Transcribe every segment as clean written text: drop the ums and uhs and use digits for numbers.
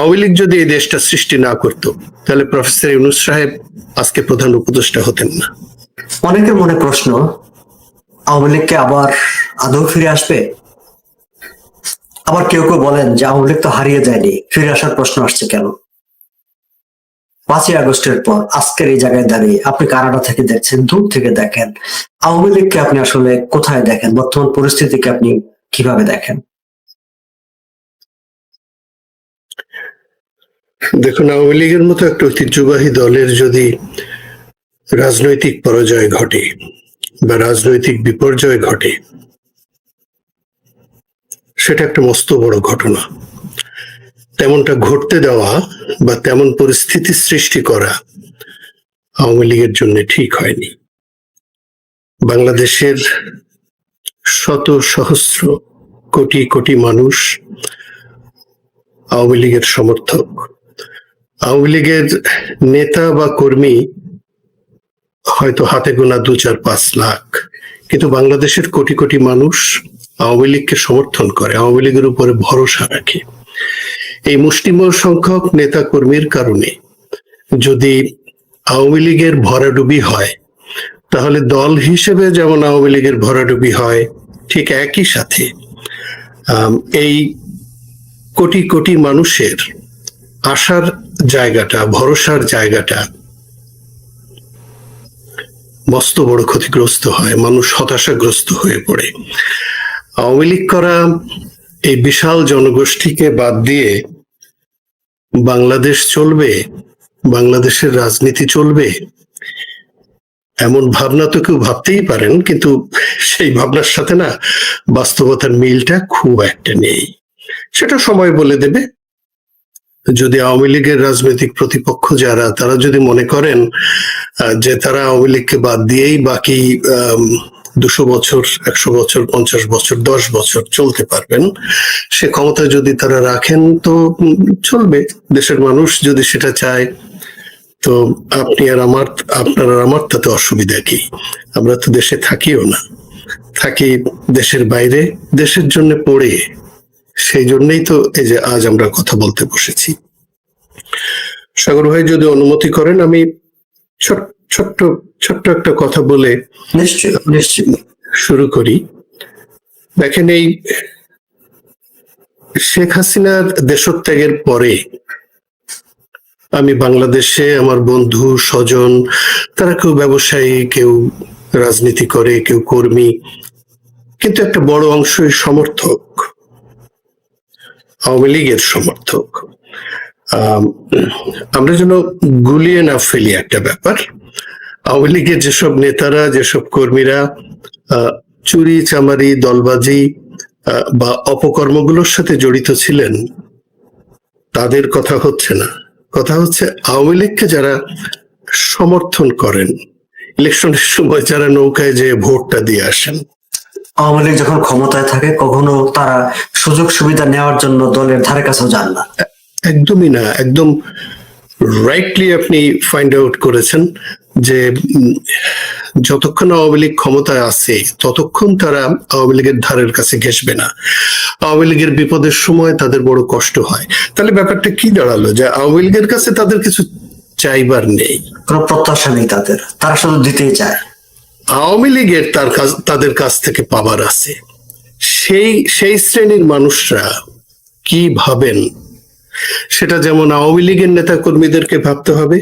আওয়ামী লীগ যদি এই দেশটা সৃষ্টি না করত, তাহলে প্রফেসর ইউনূস সাহেব আজকে প্রধান উপদেষ্টা হতেন না। অনেকের মনে প্রশ্ন, আওয়ামী লীগকে আবার আদৌ ফিরে আসবে? আবার কেউ কেউ বলেন যে আওয়ামী লীগ তো হারিয়ে যায়নি, ফিরে আসার প্রশ্ন আসছে কেন? 5ই আগস্টের পর আজকের এই জায়গায় দাঁড়িয়ে আপনি কানাডা থেকে দেখছেন, দূর থেকে দেখেন, আওয়ামী লীগকে আপনি আসলে কোথায় দেখেন? বর্তমান পরিস্থিতিকে আপনি কিভাবে দেখেন? দেখুন, আওয়ামী লীগের মতো একটা ঐতিহ্যবাহী দলের যদি রাজনৈতিক পরাজয় ঘটে বা রাজনৈতিক বিপর্যয় ঘটে, সেটা একটা মস্ত বড় ঘটনা। তেমনটা ঘটতে দেওয়া বা তেমন পরিস্থিতি সৃষ্টি করা আওয়ামী লীগের জন্য ঠিক হয়নি। বাংলাদেশের শত সহস্র কোটি কোটি মানুষ আওয়ামী লীগের সমর্থক। আওয়ামী লীগের নেতা বা কর্মী হয়তো হাতে গোনা 2-4-5 লাখ, কিন্তু বাংলাদেশের কোটি কোটি মানুষ আওয়ামী লীগকে সমর্থন করে, আওয়ামী লীগের উপরে ভরসা রাখে। এই মুষ্টিমেয় সংখ্যক নেতা কর্মীর কারণে যদি আওয়ামী লীগের ভরাডুবি হয়, তাহলে দল হিসেবে যেমন আওয়ামী লীগের ভরাডুবি হয়, ঠিক একই সাথে এই কোটি কোটি মানুষের আশার জায়গাটা, ভরসার জায়গাটা মস্ত বড় ক্ষতিগ্রস্ত হয়, মানুষ হতাশাগ্রস্ত হয়ে পড়ে। আওয়ামী লীগ করা এই বিশাল জনগোষ্ঠীকে বাদ দিয়ে বাংলাদেশ চলবে, বাংলাদেশের রাজনীতি চলবে, এমন ভাবনা তো কেউ ভাবতেই পারেন, কিন্তু সেই ভাবনার সাথে না বাস্তবতার মিলটা খুব একটা নেই। সেটা সময় বলে দেবে। যদি আওয়ামী লীগের রাজনৈতিক প্রতিপক্ষ যারা, তারা যদি মনে করেন যে তারা আওয়ামী লীগকে বাদ দিয়েই বাকি 200 বছর, 100 বছর, 50 বছর, 10 বছর চলতে পারবেন, সে ক্ষমতা যদি তারা রাখেন তো চলবে। দেশের মানুষ যদি সেটা চায়, তো আপনি আর আমার, আপনার আর আমার তাতে অসুবিধা কি? আমরা তো দেশে থাকিও না, থাকি দেশের বাইরে, দেশের জন্য পড়ে। সেই জন্যই তো এই যে আজ আমরা কথা বলতে বসেছি। সাগর ভাই যদি অনুমতি করেন, আমি ছোট্ট ছোট্ট একটা কথা বলে নিশ্চয়ই শুরু করি। দেখেন, এই শেখ হাসিনার দেশত্যাগের পরে আমি বাংলাদেশে আমার বন্ধু স্বজন, তারা কেউ ব্যবসায়ী, কেউ রাজনীতি করে, কেউ কর্মী, কিন্তু একটা বড় অংশই সমর্থক, আওয়ামী লীগের সমর্থক। আমরা যেন গুলিয়ে না ফেলি একটা ব্যাপার। আওয়ামী লীগের যেসব নেতারা, যেসব কর্মীরা চুরি চামারি, দলবাজি বা অপকর্মগুলোর সাথে জড়িত ছিলেন, তাদের কথা হচ্ছে না। কথা হচ্ছে আওয়ামী লীগকে যারা সমর্থন করেন, ইলেকশনের সময় যারা নৌকায় যে ভোটটা দিয়ে আসেন। আওয়ামী লীগ যখন ক্ষমতায় থাকে কখনো তারা সুযোগ সুবিধা নেওয়ার জন্য দলের ধারে কাছেও যান না। একদমই না, একদম রাইটলি আপনি ফাইন্ড আউট করেছেন যে যতক্ষণ আওয়ামী লীগ ক্ষমতায় আছে ততক্ষণ তারা আওয়ামী লীগের ধারের কাছে ঘেঁষবে না। আওয়ামী লীগের বিপদের সময় তাদের বড় কষ্ট হয়। তাহলে ব্যাপারটা কি দাঁড়ালো? যে আওয়ামী লীগের কাছে তাদের কিছু চাইবার নেই, কোনো প্রত্যাশা নেই তাদের, তারা শুধু দিতেই চায়। আওয়ামী লীগের তাদের কাছ থেকে পাবার আছে। সেই শ্রেণীর মানুষরা কি ভাবেন, সেটা যেমন আওয়ামী লীগের নেতা কর্মীদেরকে ভাবতে হবে,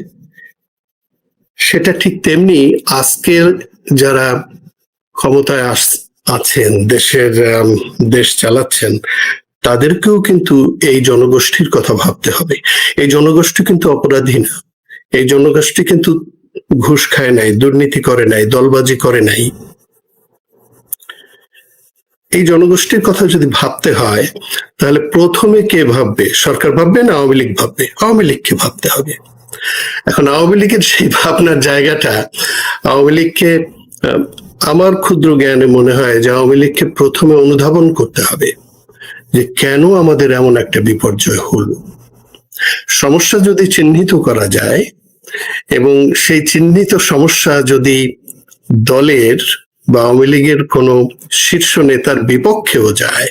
সেটা ঠিক তেমনি আজকের যারা ক্ষমতায় আছেন, দেশ চালাচ্ছেন, তাদেরকেও কিন্তু এই জনগোষ্ঠীর কথা ভাবতে হবে। এই জনগোষ্ঠী কিন্তু অপরাধী না, এই জনগোষ্ঠী কিন্তু ঘুষ খায় নাই, দুর্নীতি করে নাই, দলবাজি করে নাই। এই জনগোষ্ঠীর কথা যদি ভাবতে হয়, তাহলে প্রথমে কে ভাববে? সরকার ভাববে না আওয়ামী লীগ ভাববে? আওয়ামী লীগকে ভাবতে হবে। এখন আওয়ামী লীগের সেই ভাবনার জায়গাটা, আওয়ামী লীগকে, আমার ক্ষুদ্র জ্ঞানে মনে হয় যে আওয়ামী লীগকে প্রথমে অনুধাবন করতে হবে যে কেন আমাদের এমন একটা বিপর্যয় হলো। সমস্যা যদি চিহ্নিত করা যায় এবং সেই চিহ্নিত সমস্যা যদি দলের বা আওয়ামী লীগের কোনো শীর্ষ নেতার বিপক্ষেও যায়,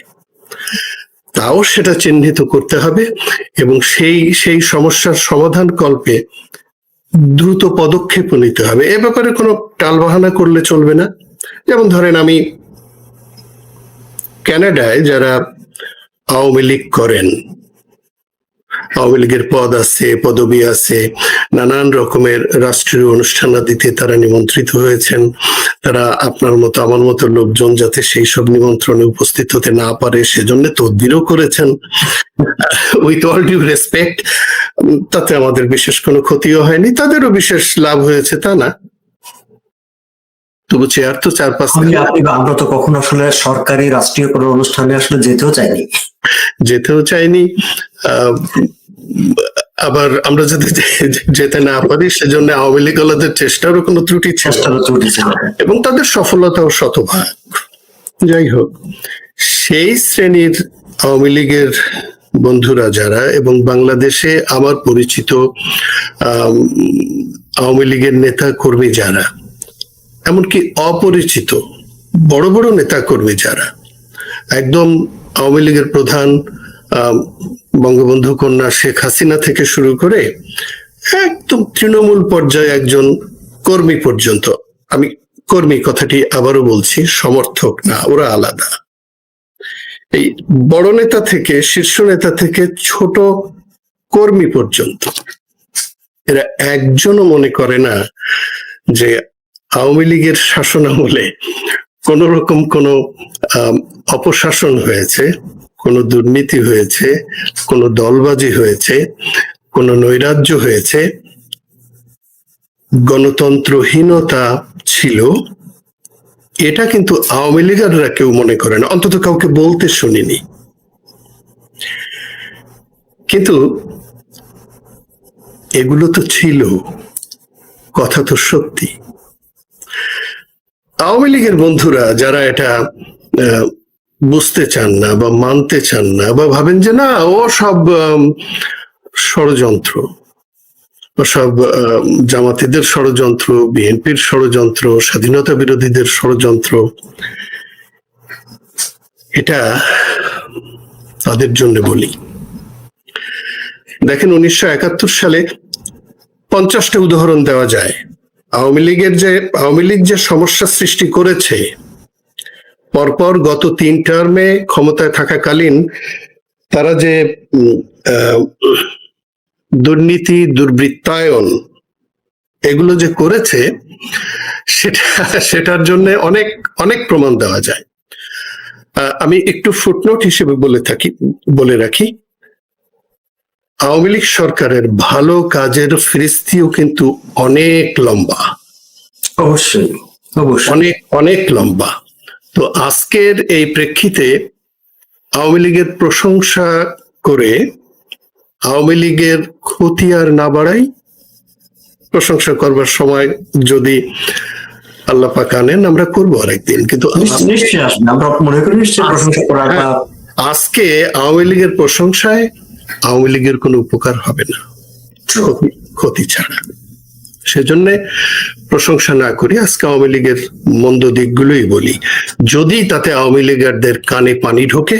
তাও সেটা চিহ্নিত করতে হবে এবং সেই সমস্যার সমাধান কল্পে দ্রুত পদক্ষেপ নিতে হবে। এ ব্যাপারে কোনো টালবাহানা করলে চলবে না। যেমন ধরেন, আমি কানাডায় যারা আওয়ামী লীগ করেন, আওয়ামী লীগের পদ আছে, পদবি আছে, নানান রকমের রাষ্ট্রীয় অনুষ্ঠানাদিতে তারা নিমন্ত্রিত হয়েছেন। তারা আপনার মতো আমার মতো লোকজন যাতে সেই সব নিমন্ত্রণে উপস্থিত হতে না পারে সেজন্য তদবিরও করেছেন। উইথ অল ডিউ রেসপেক্ট, তাতে আমাদের বিশেষ কোনো ক্ষতিও হয়নি, তাদেরও বিশেষ লাভ হয়েছে তা না। তবু চেয়ার তো 4-5 আমরা তো কখনো আসলে সরকারি রাষ্ট্রীয় কোনো অনুষ্ঠানে আসলে যেতেও চাইনি। আবার আমরা যদি যেতে না পারি সেজন্য আওয়ামী লীগ ওলাদের চেষ্টারও কোনো ত্রুটি ছিল এবং তাদের সফলতাও শতভাগ। যাই হোক, সেই শ্রেণীর আওয়ামী লীগের বন্ধুরা যারা এবং বাংলাদেশে আমার পরিচিত আওয়ামী লীগের নেতা কর্মী যারা, এমনকি অপরিচিত বড় বড় নেতা কর্মী যারা, একদম আওয়ামী লীগের প্রধান বঙ্গবন্ধু কন্যা শেখ হাসিনা থেকে শুরু করে একদম তৃণমূল পর্যায়ে একজন কর্মী পর্যন্ত, আমি কর্মী কথাটি আবারও বলছি, সমর্থক না, ওরা আলাদা। এই বড় নেতা থেকে, শীর্ষ নেতা থেকে ছোট কর্মী পর্যন্ত এরা একজনও মনে করে না যে আওয়ামী লীগের শাসনামলে কোন রকম কোন অপশাসন হয়েছে, কোন দুর্নীতি হয়েছে, কোন দলবাজি হয়েছে, কোন নৈরাজ্য হয়েছে, গণতন্ত্রহীনতা ছিল, এটা কিন্তু আওয়ামী লীগাররা কেউ মনে করে না, অন্তত কাউকে বলতে শুনিনি। কিন্তু এগুলো তো ছিল, কথা তো সত্যি। আওয়ামী লীগের বন্ধুরা যারা এটা বুঝতে চান না বা মানতে চান না বা ভাবেন যে না ও সব ষড়যন্ত্র, ও সব জামাতিদের ষড়যন্ত্র, বিএনপির ষড়যন্ত্র, স্বাধীনতা বিরোধীদের ষড়যন্ত্র, এটা তাদের জন্য বলি। দেখেন, 1971 সালে 50টা উদাহরণ দেওয়া যায়। আওয়ামী লীগ যে সমস্যা সৃষ্টি করেছে, পরপর গত 3 টার্মে ক্ষমতায় থাকাকালীন তারা যে দুর্নীতি, দুর্বৃত্তায়ন এগুলো যে করেছে, সেটার জন্য অনেক অনেক প্রমাণ দেওয়া যায়। আমি একটু ফুটনোট হিসেবে বলে রাখি, আওয়ামী লীগ সরকারের ভালো কাজের ফিরিস্তিও কিন্তু অনেক লম্বা, অবশ্যই অনেক অনেক লম্বা। তো আজকের এই প্রেক্ষিতে আওয়ামী লীগের প্রশংসা করে আওয়ামী লীগের ক্ষতি আর না বাড়াই, প্রশংসা করবার সময় যদি আল্লাহ পাক আনেন আমরা করবো আরেকদিন, কিন্তু আজকে আওয়ামী লীগের প্রশংসায় আওয়ামী লীগের কোনো উপকার হবে না, ক্ষতি ছাড়া। সেজন্য প্রশংসা না করি, আজকে আওয়ামী লীগের মন্দ দিকগুলোই বলি, যদি তাতে আওয়ামী লীগারদের কানে পানি ঢোকে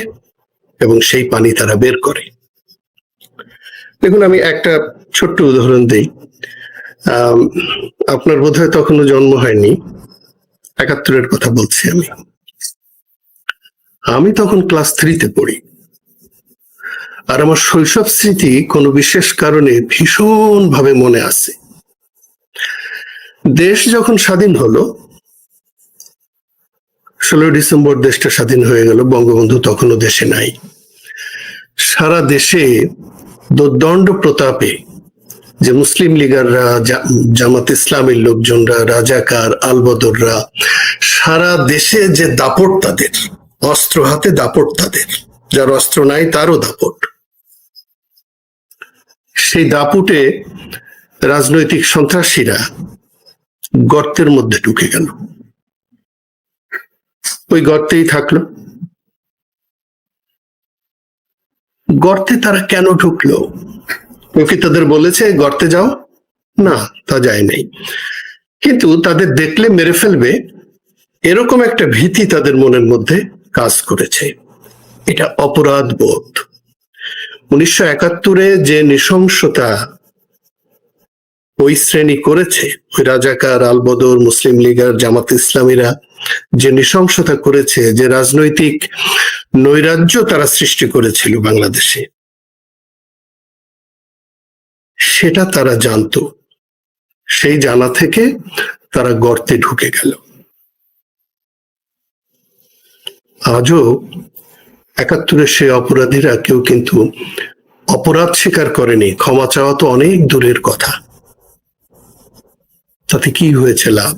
এবং সেই পানি তারা বের করে। দেখুন, আমি একটা ছোট্ট উদাহরণ দিই। আপনার বোধহয় তখনও জন্ম হয়নি, 71-এর কথা বলছি আমি তখন ক্লাস 3-তে পড়ি। আর আমার শৈশব স্মৃতি কোনো বিশেষ কারণে ভীষণ ভাবে মনে আছে। দেশ যখন স্বাধীন হলো, 16 ডিসেম্বর দেশটা স্বাধীন হয়ে গেল, বঙ্গবন্ধু তখনও দেশে নাই। সারা দেশে দোর্দণ্ড প্রতাপে যে মুসলিম লীগাররা, জামাত ইসলামের লোকজনরা, রাজাকার, আলবদররা, সারা দেশে যে দাপট তাদের, অস্ত্র হাতে দাপট তাদের, যার অস্ত্র নাই তারও দাপট, সেই দাপুটে রাজনৈতিক সন্ত্রাসীরা গর্তের মধ্যে ঢুকে গেল, ওই গর্তেই থাকলো। গর্তে তারা কেন ঢুকলো? কি তাদের বলেছে গর্তে যাও? না, তা যায় নাই। কিন্তু তাদের দেখলে মেরে ফেলবে এরকম একটা ভীতি তাদের মনের মধ্যে কাজ করেছে। এটা অপরাধ বোধ। 1971-এ যে নৃশংসতা ওই শ্রেণী করেছে, ওই রাজাকার, আলবদর, মুসলিম লীগ আর জামাত ইসলামীরা যে নৃশংসতা করেছে, যে রাজনৈতিক নৈরাজ্য তারা সৃষ্টি করেছিল বাংলাদেশে, সেটা তারা জানতো। সেই জানা থেকে তারা গর্তে ঢুকে গেল। আজও 71-এর সেই অপরাধীরা কেউ কিন্তু অপরাধ স্বীকার করেনি। ক্ষমা চাওয়া তো অনেক দূরের কথা। তাতে কি হয়েছে লাভ?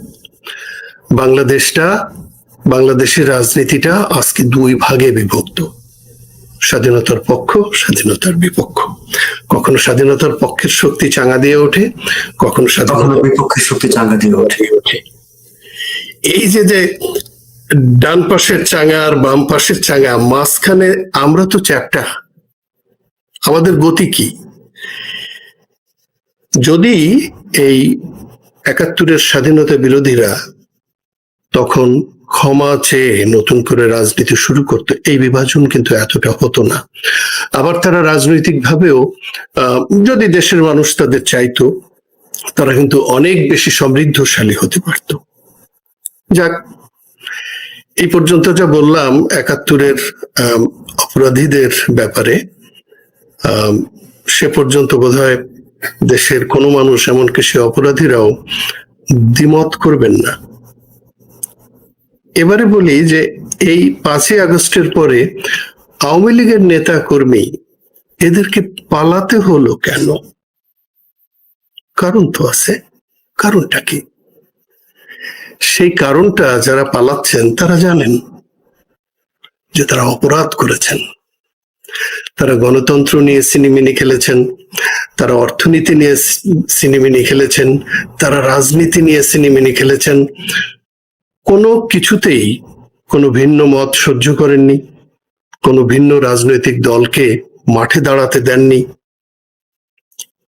বাংলাদেশের রাজনীতিটা আজকে দুই ভাগে বিভক্ত, স্বাধীনতার পক্ষ, স্বাধীনতার বিপক্ষ। কখনো স্বাধীনতার পক্ষের শক্তি চাঙ্গা দিয়ে ওঠে, কখনো স্বাধীনতার বিপক্ষের শক্তি চাঙ্গা দিয়ে ওঠে। এই যে ডান পাশের চাঙ্গা আর বাম পাশের চাঙ্গা, মাঝখানে আমরা তো চ্যাপ্টা। আমাদের গতি কি? যদি এই 71-এর স্বাধীনতা বিরোধীরা তখন ক্ষমা চেয়ে নতুন করে রাজনীতি শুরু করতো, এই বিভাজন কিন্তু এতটা হতো না। আবার তারা রাজনৈতিক ভাবেও যদি দেশের মানুষ তাদের চাইতো, তারা কিন্তু অনেক বেশি সমৃদ্ধশালী হতে পারত। যাক, এই পর্যন্ত যা বললাম 71-এর অপরাধীদের ব্যাপারে, সে পর্যন্ত বোধহয় দেশের কোনো মানুষ, এমনকি সে অপরাধীরাও দ্বিমত করবেন না। এবারে বলি যে এই 5ই আগস্টের পরে আওয়ামী লীগের নেতা কর্মী এদেরকে পালাতে হলো কেন? কারণ তো আছে। কারণটা কি? সেই কারণটা যারা পালাচ্ছেন তারা জানেন যে তারা অপরাধ করেছেন। তারা গণতন্ত্র নিয়ে সিনেমিনি খেলেছেন, তারা অর্থনীতি নিয়ে সিনেমিনি খেলেছেন, তারা রাজনীতি নিয়ে সিনেমিনি খেলেছেন। কোনো কিছুতেই কোনো ভিন্ন মত সহ্য করেননি, কোনো ভিন্ন রাজনৈতিক দলকে মাঠে দাঁড়াতে দেননি।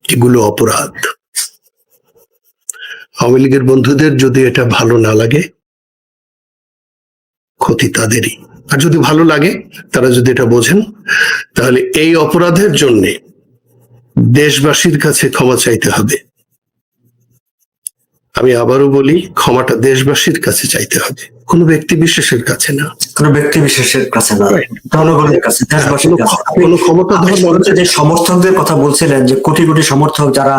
এগুলো অপরাধ। আওয়ামী লীগের বন্ধুদের যদি এটা ভালো না লাগে, ক্ষতি তাদেরই। আর যদি ভালো লাগে, তারা যদি এটা বোঝেন, তাহলে এই অপরাধের জন্য দেশবাসীর কাছে ক্ষমা চাইতে হবে। আমি আবারও বলি, ক্ষমাটা দেশবাসীর কাছে চাইতে হবে, কোনো ব্যক্তি বিশেষের কাছে না। কোনো ব্যক্তি বিশেষের কাছে না, জনগণের কাছে, দেশবাসীর কাছে। কোনো ক্ষমতা যে সমর্থকদের কথা বলছিলেন, যে কোটি কোটি সমর্থক যারা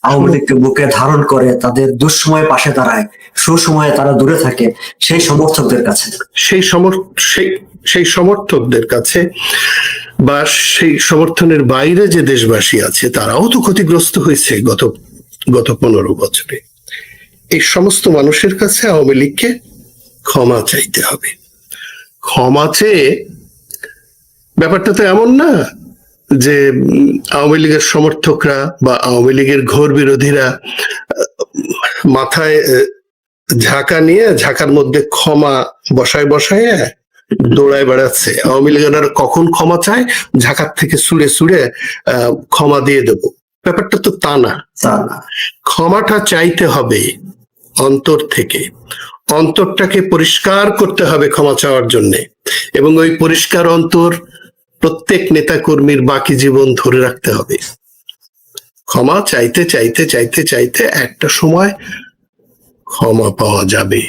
আওয়ামী লীগকে বুকে ধারণ করে, তাদের দুঃসময়ে পাশে দাঁড়ায়, সুসময়ে তারা দূরে থাকে, সেই সমর্থকদের কাছে, সেই সমর্থকদের কাছে বা সেই সমর্থনের বাইরে যে দেশবাসী আছে, তারাও তো ক্ষতিগ্রস্ত হয়েছে গত 15 বছরে। এই সমস্ত মানুষের কাছে আওয়ামী লীগকে ক্ষমা চাইতে হবে। ক্ষমা চেয়ে, ব্যাপারটা তো এমন না যে আওয়ামী লীগের সমর্থকরা বা আওয়ামী লীগের ঘোর বিরোধীরা মাথায় ঝাঁকা নিয়ে ঝাঁকার মধ্যে ক্ষমা বসায় দৌড়ায় বেড়াচ্ছে। আওয়ামী লীগের কখন ক্ষমা চায়, ঝাঁকার থেকে ছুড়ে ক্ষমা দিয়ে দেব, ব্যাপারটা তো তা না। ক্ষমাটা চাইতে হবে অন্তর থেকে। অন্তরটাকে পরিষ্কার করতে হবে ক্ষমা চাওয়ার জন্য, এবং ওই পরিষ্কার অন্তর প্রত্যেক নেতা কর্মীর বাকি জীবন ধরে রাখতে হবে। ক্ষমা চাইতে চাইতে চাইতে চাইতে একটা সময় ক্ষমা পাওয়া যাবে।